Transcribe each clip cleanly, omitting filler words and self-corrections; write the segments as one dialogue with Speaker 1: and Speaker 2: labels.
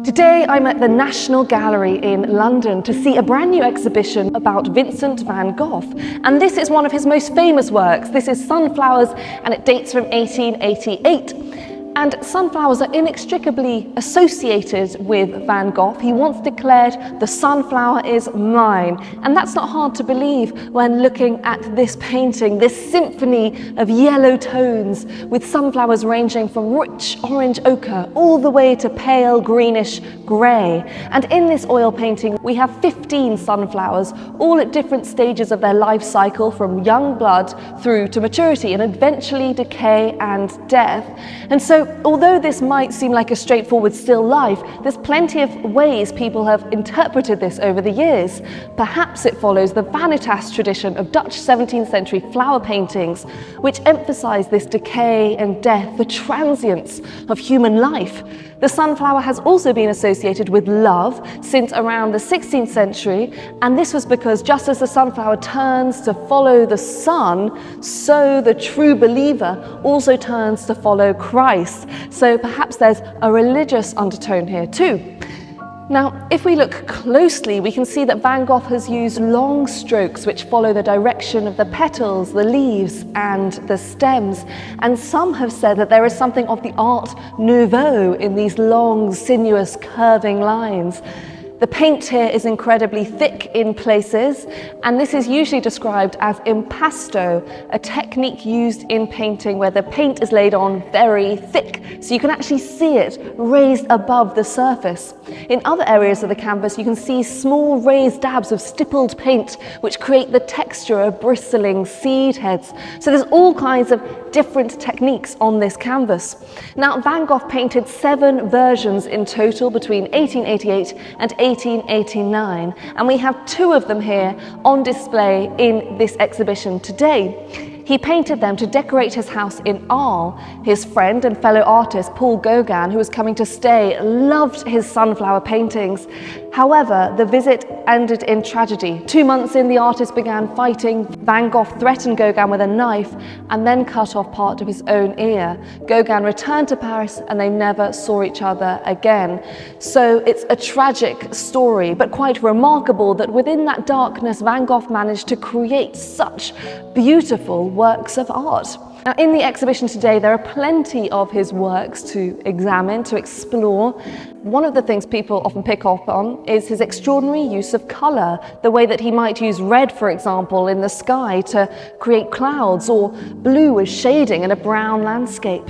Speaker 1: Today I'm at the National Gallery in London to see a brand new exhibition about Vincent van Gogh. And this is one of his most famous works. This is Sunflowers, and it dates from 1888. And sunflowers are inextricably associated with Van Gogh. He once declared, "The sunflower is mine." And that's not hard to believe when looking at this painting, this symphony of yellow tones with sunflowers ranging from rich orange ochre all the way to pale greenish grey. And in this oil painting, we have 15 sunflowers, all at different stages of their life cycle, from young blood through to maturity and eventually decay and death. And so although this might seem like a straightforward still life, there's plenty of ways people have interpreted this over the years. Perhaps it follows the vanitas tradition of Dutch 17th century flower paintings, which emphasize this decay and death, the transience of human life. The sunflower has also been associated with love since around the 16th century, and this was because just as the sunflower turns to follow the sun, so the true believer also turns to follow Christ. So perhaps there's a religious undertone here too. Now, if we look closely, we can see that Van Gogh has used long strokes which follow the direction of the petals, the leaves, and the stems. And some have said that there is something of the Art Nouveau in these long, sinuous, curving lines. The paint here is incredibly thick in places, and this is usually described as impasto, a technique used in painting where the paint is laid on very thick, so you can actually see it raised above the surface. In other areas of the canvas, you can see small raised dabs of stippled paint, which create the texture of bristling seed heads. So there's all kinds of different techniques on this canvas. Now, Van Gogh painted 7 versions in total between 1888 and 1889, and we have 2 of them here on display in this exhibition today. He painted them to decorate his house in Arles. His friend and fellow artist Paul Gauguin, who was coming to stay, loved his sunflower paintings. However, the visit ended in tragedy. 2 months in, the artist began fighting. Van Gogh threatened Gauguin with a knife and then cut off part of his own ear. Gauguin returned to Paris and they never saw each other again. So it's a tragic story, but quite remarkable that within that darkness, Van Gogh managed to create such beautiful works of art. Now, in the exhibition today, there are plenty of his works to examine, to explore. One of the things people often pick up on is his extraordinary use of colour, the way that he might use red, for example, in the sky to create clouds, or blue as shading in a brown landscape.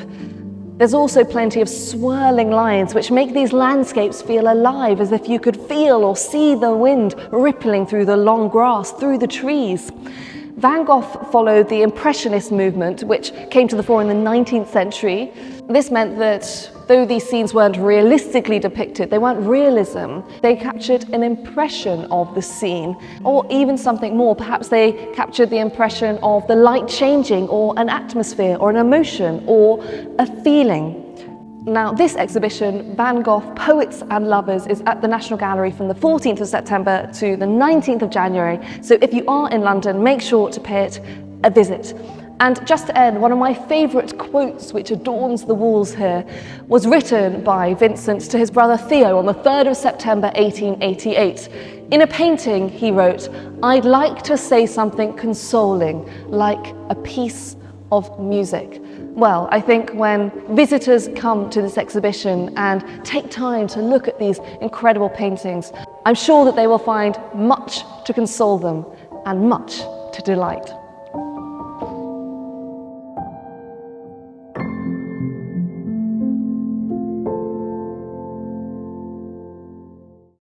Speaker 1: There's also plenty of swirling lines which make these landscapes feel alive, as if you could feel or see the wind rippling through the long grass, through the trees. Van Gogh followed the Impressionist movement, which came to the fore in the 19th century. This meant that though these scenes weren't realistically depicted, they weren't realism, they captured an impression of the scene, or even something more. Perhaps they captured the impression of the light changing, or an atmosphere, or an emotion, or a feeling. Now, this exhibition, Van Gogh, Poets and Lovers, is at the National Gallery from the 14th of September to the 19th of January. So if you are in London, make sure to pay it a visit. And just to end, one of my favourite quotes which adorns the walls here was written by Vincent to his brother Theo on the 3rd of September 1888. In a painting, he wrote, "I'd like to say something consoling, like a piece of music." Well, I think when visitors come to this exhibition and take time to look at these incredible paintings, I'm sure that they will find much to console them and much to delight.